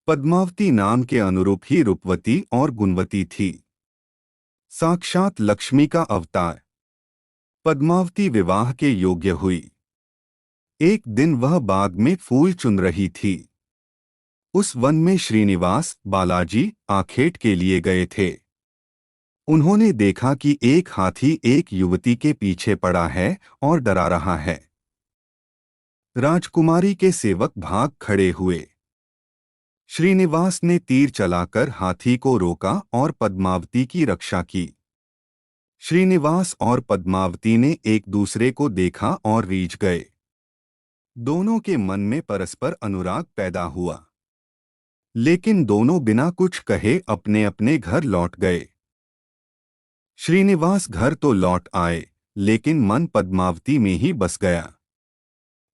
पद्मावती नाम के अनुरूप ही रूपवती और गुणवती थी। साक्षात लक्ष्मी का अवतार। पद्मावती विवाह के योग्य हुई। एक दिन वह बाग में फूल चुन रही थी। उस वन में श्रीनिवास बालाजी आखेट के लिए गए थे। उन्होंने देखा कि एक हाथी एक युवती के पीछे पड़ा है और डरा रहा है। राजकुमारी के सेवक भाग खड़े हुए। श्रीनिवास ने तीर चलाकर हाथी को रोका और पद्मावती की रक्षा की। श्रीनिवास और पद्मावती ने एक दूसरे को देखा और रीझ गए। दोनों के मन में परस्पर अनुराग पैदा हुआ। लेकिन दोनों बिना कुछ कहे अपने अपने घर लौट गए। श्रीनिवास घर तो लौट आए, लेकिन मन पद्मावती में ही बस गया।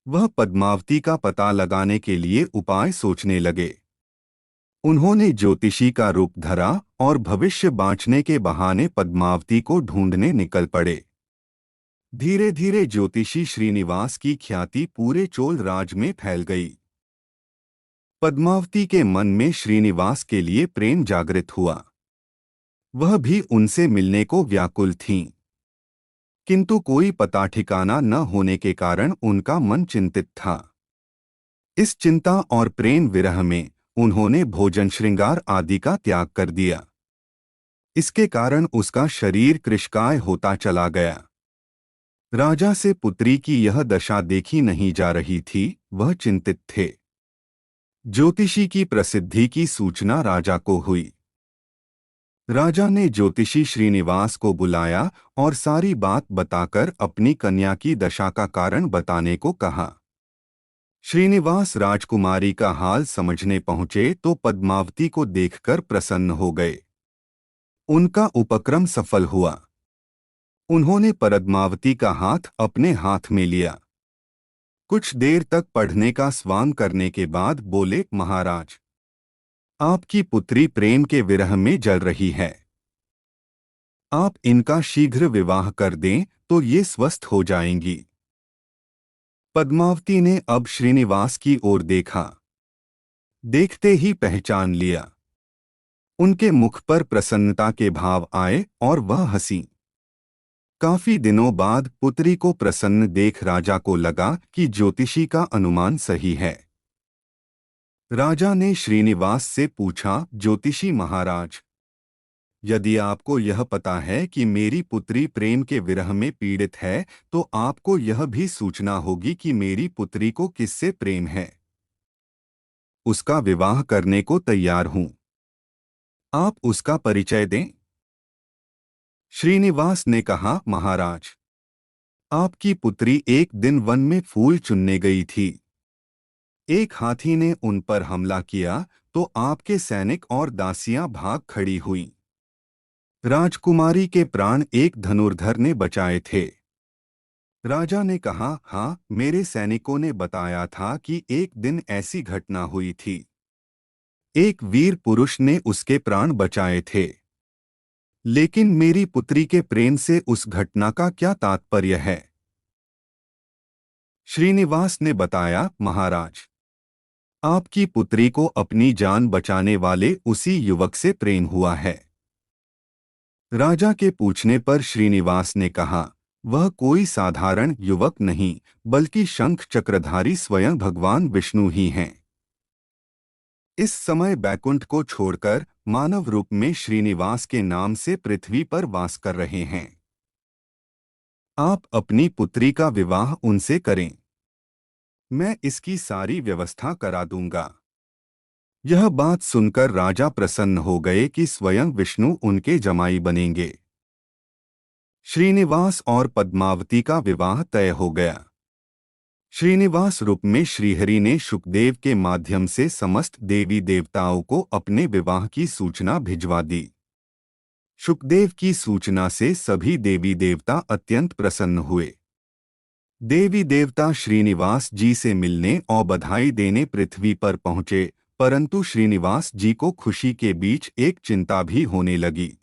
वह पद्मावती का पता लगाने के लिए उपाय सोचने लगे। उन्होंने ज्योतिषी का रूप धरा और भविष्य बाँचने के बहाने पद्मावती को ढूंढने निकल पड़े। धीरे धीरे ज्योतिषी श्रीनिवास की ख्याति पूरे चोल राज में फैल गई। पद्मावती के मन में श्रीनिवास के लिए प्रेम जागृत हुआ। वह भी उनसे मिलने को व्याकुल थीं। किंतु कोई पता ठिकाना न होने के कारण उनका मन चिंतित था। इस चिंता और प्रेम विरह में उन्होंने भोजन श्रृंगार आदि का त्याग कर दिया। इसके कारण उसका शरीर कृशकाय होता चला गया। राजा से पुत्री की यह दशा देखी नहीं जा रही थी, वह चिंतित थे। ज्योतिषी की प्रसिद्धि की सूचना राजा को हुई। राजा ने ज्योतिषी श्रीनिवास को बुलाया और सारी बात बताकर अपनी कन्या की दशा का कारण बताने को कहा। श्रीनिवास राजकुमारी का हाल समझने पहुंचे तो पद्मावती को देखकर प्रसन्न हो गए। उनका उपक्रम सफल हुआ। उन्होंने पद्मावती का हाथ अपने हाथ में लिया। कुछ देर तक पढ़ने का स्वांग करने के बाद बोले, महाराज, आपकी पुत्री प्रेम के विरह में जल रही है। आप इनका शीघ्र विवाह कर दें तो ये स्वस्थ हो जाएंगी। पद्मावती ने अब श्रीनिवास की ओर देखा। देखते ही पहचान लिया। उनके मुख पर प्रसन्नता के भाव आए और वह हंसी। काफी दिनों बाद पुत्री को प्रसन्न देख राजा को लगा कि ज्योतिषी का अनुमान सही है। राजा ने श्रीनिवास से पूछा, ज्योतिषी महाराज, यदि आपको यह पता है कि मेरी पुत्री प्रेम के विरह में पीड़ित है, तो आपको यह भी सूचना होगी कि मेरी पुत्री को किससे प्रेम है। उसका विवाह करने को तैयार हूं। आप उसका परिचय दें। श्रीनिवास ने कहा, महाराज, आपकी पुत्री एक दिन वन में फूल चुनने गई थी। एक हाथी ने उन पर हमला किया तो आपके सैनिक और दासियां भाग खड़ी हुईं। राजकुमारी के प्राण एक धनुर्धर ने बचाए थे। राजा ने कहा, हाँ, मेरे सैनिकों ने बताया था कि एक दिन ऐसी घटना हुई थी। एक वीर पुरुष ने उसके प्राण बचाए थे। लेकिन मेरी पुत्री के प्रेम से उस घटना का क्या तात्पर्य है? श्रीनिवास ने बताया, महाराज, आपकी पुत्री को अपनी जान बचाने वाले उसी युवक से प्रेम हुआ है। राजा के पूछने पर श्रीनिवास ने कहा, वह कोई साधारण युवक नहीं, बल्कि शंख चक्रधारी स्वयं भगवान विष्णु ही हैं। इस समय बैकुंठ को छोड़कर मानव रूप में श्रीनिवास के नाम से पृथ्वी पर वास कर रहे हैं। आप अपनी पुत्री का विवाह उनसे करें। मैं इसकी सारी व्यवस्था करा दूंगा। यह बात सुनकर राजा प्रसन्न हो गए कि स्वयं विष्णु उनके जमाई बनेंगे। श्रीनिवास और पद्मावती का विवाह तय हो गया। श्रीनिवास रूप में श्रीहरि ने शुकदेव के माध्यम से समस्त देवी देवताओं को अपने विवाह की सूचना भिजवा दी। शुकदेव की सूचना से सभी देवी देवता अत्यंत प्रसन्न हुए। देवी देवता श्रीनिवास जी से मिलने और बधाई देने पृथ्वी पर पहुंचे, परंतु श्रीनिवास जी को खुशी के बीच एक चिंता भी होने लगी।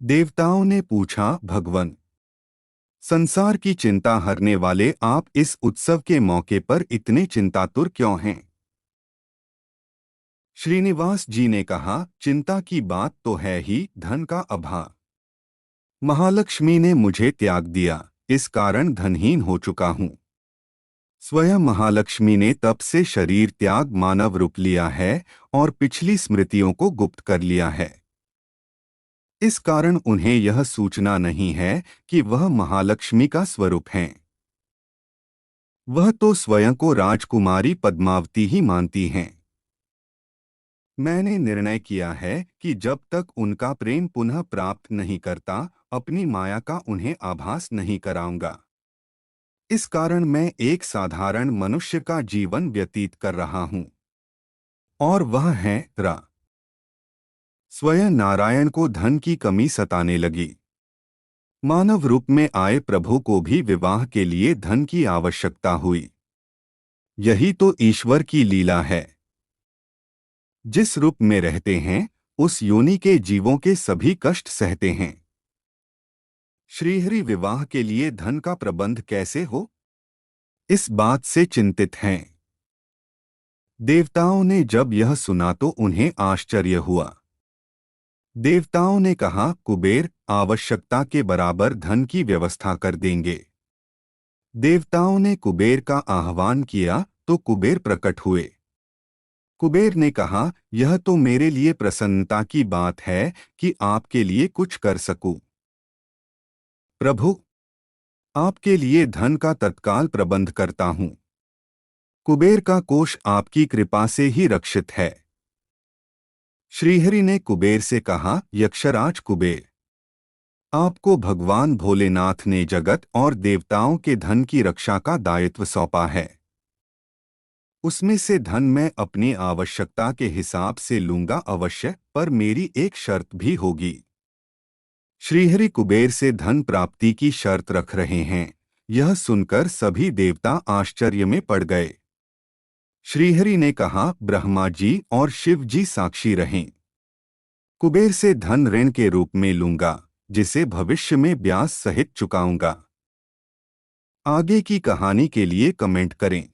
देवताओं ने पूछा, भगवन, संसार की चिंता हरने वाले आप इस उत्सव के मौके पर इतने चिंतातुर क्यों हैं? श्रीनिवास जी ने कहा, चिंता की बात तो है ही, धन का अभाव। महालक्ष्मी ने मुझे त्याग दिया, इस कारण धनहीन हो चुका हूँ। स्वयं महालक्ष्मी ने तब से शरीर त्याग मानव रूप लिया है और पिछली स्मृतियों को गुप्त कर लिया है। इस कारण उन्हें यह सूचना नहीं है कि वह महालक्ष्मी का स्वरूप हैं। वह तो स्वयं को राजकुमारी पद्मावती ही मानती हैं। मैंने निर्णय किया है कि जब तक उनका प्रेम पुनः प्राप्त नहीं करता, अपनी माया का उन्हें आभास नहीं कराऊंगा। इस कारण मैं एक साधारण मनुष्य का जीवन व्यतीत कर रहा हूं। और वह है रा। स्वयं नारायण को धन की कमी सताने लगी। मानव रूप में आए प्रभु को भी विवाह के लिए धन की आवश्यकता हुई। यही तो ईश्वर की लीला है। जिस रूप में रहते हैं, उस योनि के जीवों के सभी कष्ट सहते हैं। श्रीहरि विवाह के लिए धन का प्रबंध कैसे हो, इस बात से चिंतित हैं। देवताओं ने जब यह सुना तो उन्हें आश्चर्य हुआ। देवताओं ने कहा, कुबेर आवश्यकता के बराबर धन की व्यवस्था कर देंगे। देवताओं ने कुबेर का आह्वान किया तो कुबेर प्रकट हुए। कुबेर ने कहा, यह तो मेरे लिए प्रसन्नता की बात है कि आपके लिए कुछ कर सकूं। प्रभु, आपके लिए धन का तत्काल प्रबंध करता हूं। कुबेर का कोष आपकी कृपा से ही रक्षित है। श्रीहरि ने कुबेर से कहा, यक्षराज कुबेर, आपको भगवान भोलेनाथ ने जगत और देवताओं के धन की रक्षा का दायित्व सौंपा है। उसमें से धन मैं अपनी आवश्यकता के हिसाब से लूंगा अवश्य, पर मेरी एक शर्त भी होगी। श्रीहरि कुबेर से धन प्राप्ति की शर्त रख रहे हैं। यह सुनकर सभी देवता आश्चर्य में पड़ गए। श्रीहरि ने कहा, ब्रह्मा जी और शिव जी साक्षी रहें। कुबेर से धन ऋण के रूप में लूंगा, जिसे भविष्य में ब्याज सहित चुकाऊंगा। आगे की कहानी के लिए कमेंट करें।